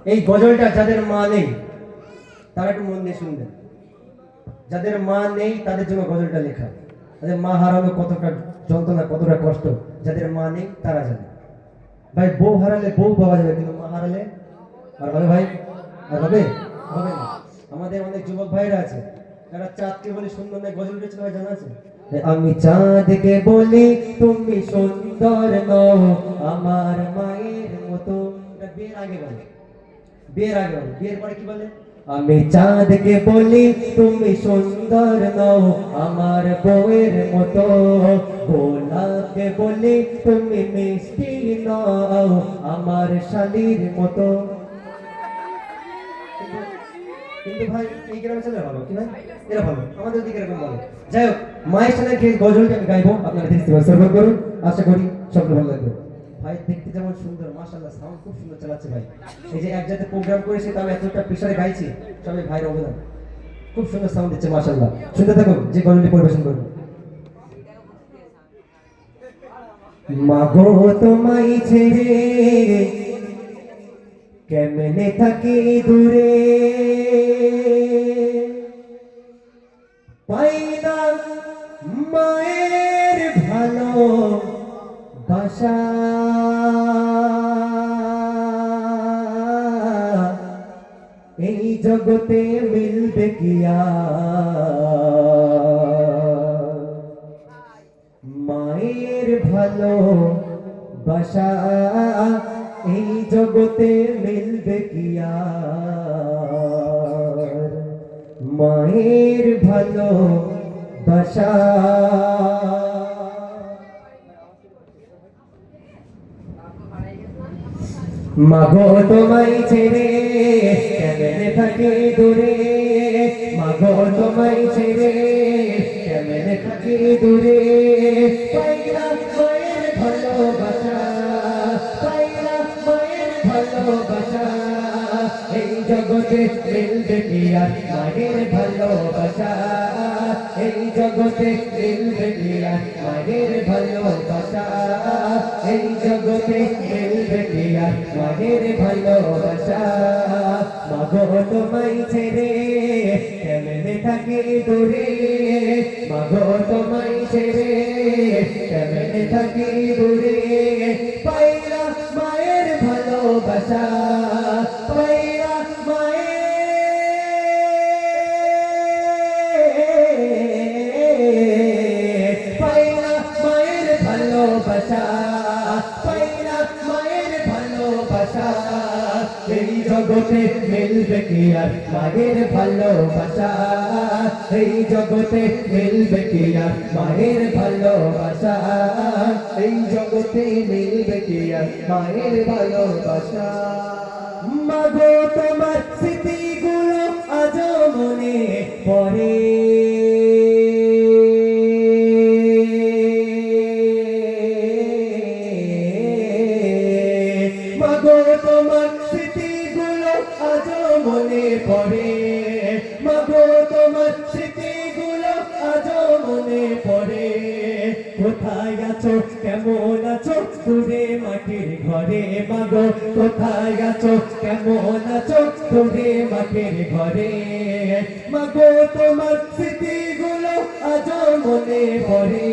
এই গজলটা যাদের মা নেই তারা একটু মন দিয়ে শুনবেন। যাদের মা নেই তাদের জন্য গজলটা লেখা। তাদের মা হারানো কতটা যন্ত্রণা, কতটা কষ্ট, যাদের মা নেই তারা জানে। ভাই বউ হারালে বউ পাওয়া যাবে, কিন্তু মা হারালে আর হবে ভাই? আর হবে? হবে না। আমাদের অনেক যুবক ভাইরা আছে যারা চাঁদকে বলে সুন্দর নয়, গজল গেছিল, ভাই জানা আছে? আমি চাঁদকে বলি তুমি সুন্দর নও আমার মায়ের মতো। এটা বিয়ের আগে বলে, বিয়ের আগে বলে, বিয়ের পরে কি বলে? আমি চাঁদকে বলি তুমি সুন্দর নও আমার বউয়ের মতো। গোলাপকে বলি তুমি মিষ্টি নও আমার শালীর মতো। কিন্তু ভাই এই গ্রামে ছেলে ভালো কি ভাই? এরা ভালো, আমাদের দিকে এরকম ভালো। যাই হোক, মায়ের সাথে গজলটা আমি গাইবো, আপনারা দেখতে শ্রবণ করুন, আশা করি সবটা ভালো লাগবে। ভাই দেখতে যেমন সুন্দর, মাশাআল্লাহ সাউন্ড খুব সুন্দর চালাচ্ছে ভাই। এই যে এক জায়গায় প্রোগ্রাম করেছি তাহলে এতটা প্রেসারে গাইছি, সবাই ভাইয়ের অবদান। খুব সুন্দর সাউন্ড দিচ্ছে মাশাআল্লাহ। শুনতে থাকুন যে গজলটি পরিবেশন করব। মাগো তোমায় ছেড়ে কেমনে থাকি দূরে, পাই না মায়ের ভালো বাসা। এই জগতে মিলবে কি আর মায়ের ভালো বাসা? এই জগতে মিলবে কি আর মায়ের ভালো বাসা? মাগো তোমায় ছেড়ে কেমনে থাকি দূরে, মাগো তোমায় ছেড়ে কেমনে থাকি দূরে, পাইলা মায়ের ভালোবাসা, পাইলা মায়ের ভালোবাসা। এই জগতে মিলবে কি আর মায়ের ভালোবাসা? এই জগতে মিলবে কি আর মায়ের ভালোবাসা? এই জগতে মিলবে কি আর মায়ের ভালোবাসা? মাগো তোমায় ছেড়ে কেমনে থাকি দূরে, মাগো তোমায় ছেড়ে কেমনে থাকি দূরে, পাইলা মায়ের ভালোবাসা, পাইলা মায়ের, পাইলা মায়ের ভালোবাসা, পাইলা মায়ের ভালোবাসা। এই জগতে মিলবে কি আর মায়ের ভালোবাসা? এই জগতে মিলবে কি আর মায়ের ভালোবাসা? এই জগতে মিলবে কি আর মায়ের ভালোবাসা? মাগো তোমার স্মৃতিগুলো আজও মনে পড়ে, মাগো তোমার স্মৃতিগুলো আজও মনে পড়ে, মাগো তোমার স্মৃতিগুলো আজও মনে পড়ে। কোথায় আছো কেমন আছো দূরে মাটির ঘরে, মাগো কোথায় আছো কেমন আছো দূরে মাটির ঘরে, মাগো তোমার স্মৃতিগুলো আজও মনে পড়ে।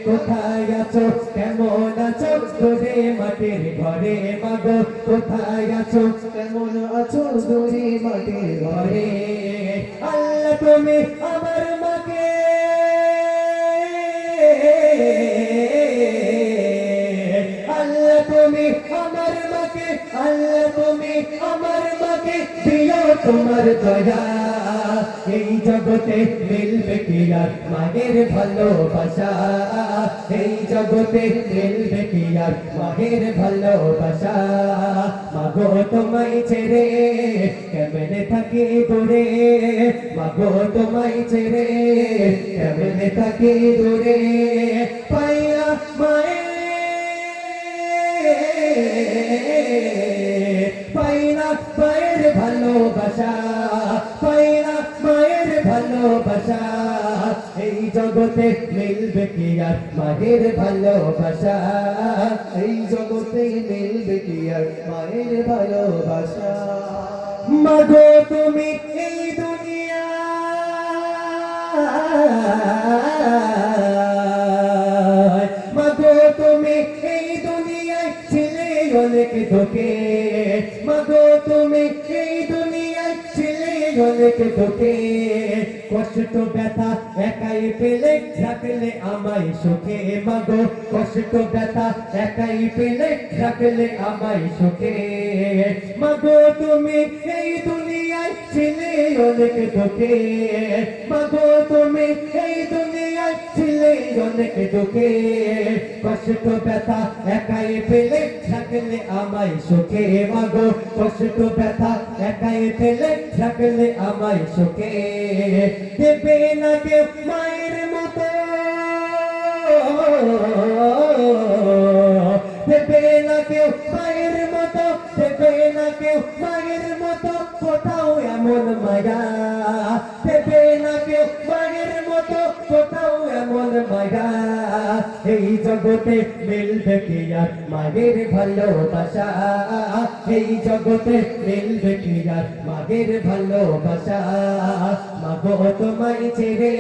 কোথায় আছো কেমন আছো দূরে মাটির ঘরে, মাগো কোথায় আছো কেমন আছো দূরে মাটির ঘরে। আল্লাহ তুমি আমার মাকে, আল্লাহ তুমি আমার মাকে, আল্লাহ তুমি আমার মাকে দিও তোমার দয়া। এই জগতে মিলবে কি আর মায়ের ভালোবাসা? এই জগতে মিলবে কি আর মায়ের ভালোবাসা? মাগো তোমায় ছেড়ে কেমনে থাকি দূরে, মাগো তোমায় ছেড়ে কেমনে থাকি দূরে, পাইয়া মায়ের, পাইনা মায়ের ভালোবাসা, পাইনা মায়ের ভালোবাসা। এই জগতে মিলবে কি আর মায়ের ভালোবাসা, এই জগতে মিলবে কি আর মায়ের ভালোবাসা। মাগো তুমি এই দুনিয়া মাগো তুমি এই দুনিয়ায় ছিলে অনেক দুঃখে, মাগো তুমি এই দুনিয়ায় ছিলে অনেক দুঃখে, কষ্ট ব্যথা একাই পেলে রাখলে আমায় সুখে, মাগো কষ্ট ব্যথা একাই পেলে রাখলে আমায় সুখে, মাগো তুমি এই দুনিয়ায় ছিলে অনেক দুঃখে, মাগো তুমি এই দুনিয়ায় ছিলে অনেক দুঃখে, কষ্ট ব্যথা একাই পেলে রাখলে আমায় সুখে, মাগো কষ্ট ব্যথা একাই পেলে রাখলে আমায় সুখে, দেবে না কেউ মায়ের মতো, দেবে না কেউ মায়ের মতো, দেবে না কেউ মায়ের মতো কোথাও এমন মায়া, দেবে না কেউ মায়ের মতো কোথাও এমন মায়া, এই জগতে মিলবে কি আর মায়ের ভালোবাসা, এই জগতে মিলবে কি আর মায়ের ভালোবাসা, মাগো তোমায় ছেড়ে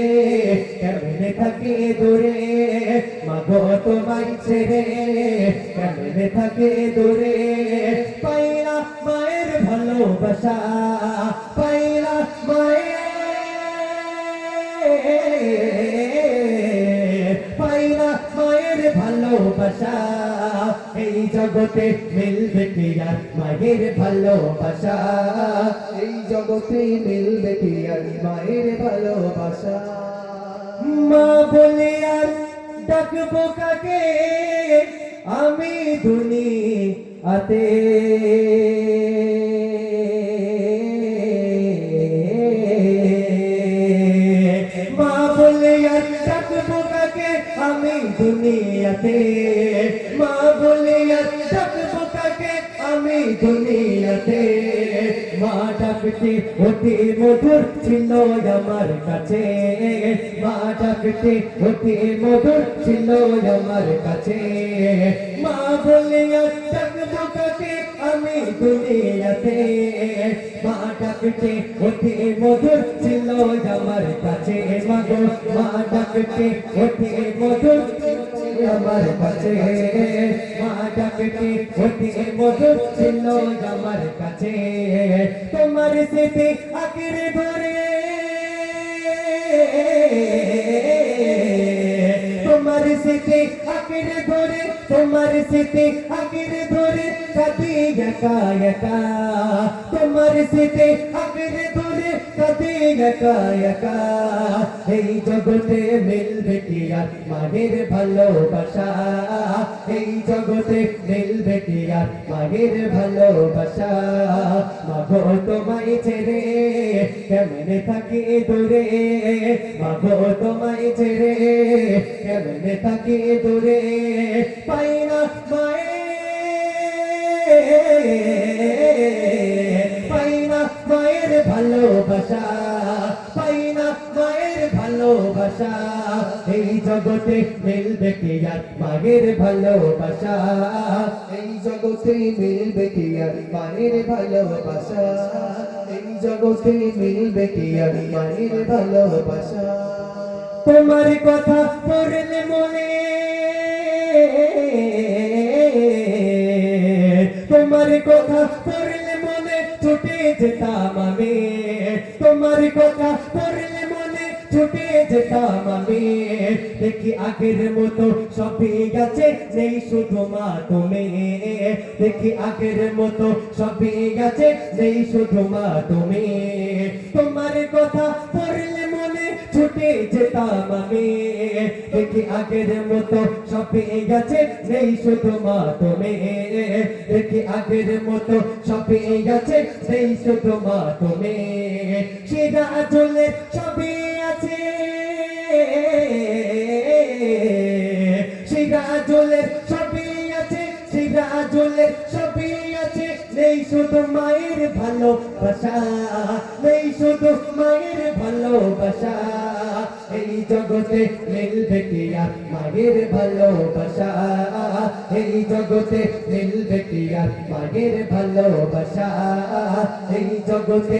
কেমনে থাকে দূরে, মাগো তোমায় ছেড়ে কেমনে থাকে দূরে, পাইলা মায়ের ভালোবাসা, পাইলা মায়ের, পাইলা মায়ের ভালোবাসা, এই জগতে মিলবে কি আর মায়ের ভালোবাসা, এই জগতে মিলবে কি আর মায়ের ভালোবাসা। মা বলে আর ডাকবো কাকে আমি দুনিয়াতে, মা বলে আর ডাকবো কাকে আমি দুনিয়াতে, মা বলে আর ডাকবো কাকে আমি দুনিয়াতে, মা ডাকতে অতি মধুর ছিল আমার কাছে, মা ডাকতে অতি মধুর ছিল আমার কাছে, মা বলে আর ডাকবো কাকে আমি দুনিয়াতে, মা ডাকতে অতি মধুর ছিল আমার কাছে, মাগো মা ডাকতে অতি মধুর আমার কাছে, মা ডাকতে অতি মধুর ছিল আমার কাছে, তোমার স্মৃতি আঁকড়ে ধরে, তোমার স্মৃতি আঁকড়ে ধরে, তোমার স্মৃতি আঁকড়ে ধরে কাঁদি একা একা, তোমার স্মৃতি আঁকড়ে ধরে কাঁদি একা একা, এই জগতে মিলবে কি আর মায়ের ভালোবাসা, এই জগতে মিলবে কি আর মায়ের ভালোবাসা, মাগো তোমায় ছেড়ে কেমনে থাকি দূরে, মাগো তোমায় ছেড়ে কেমনে থাকি দূরে, পাই না মায়ের, পাই না মায়ের ভালোবাসা, পাই না মায়ের ভালোবাসা, এই জগতে মিলবে কি আর মায়ের ভালোবাসা, এই জগতে মিলবে কি আর মায়ের ভালোবাসা, এই জগতে মিলবে কি আর মায়ের ভালোবাসা। তোমার কথা পড়লে মনে, তোমার কথা পড়লে মনে ছুটে যেতাম আমি, তোমার কথা পড়লে মনে ছুটে যেতাম আমি, দেখি আগের মতো সবই গেছে নেই শুধু মা তুমি, দেখি আগের মতো সবই গেছে নেই শুধু মা তুমি, তোমার কথা পড়লে মনে ছুটে যেতাম আমি, দেখি আগের মতো সবই গেছে নেই শুধু মা তুমি, দেখি আগের মতো সবই গেছে নেই শুধু মা তুমি, সেরা চলে সবই আছে, সিরাজুলের সবই আছে, সিরাজুলের সবই আছে, নেই শুধু মায়ের ভালোবাসা, নেই শুধু মায়ের ভালোবাসা, এই জগতে মিলবে কি আর মায়ের ভালোবাসা, এই জগতে মিলবে কি আর মায়ের ভালোবাসা, এই জগতে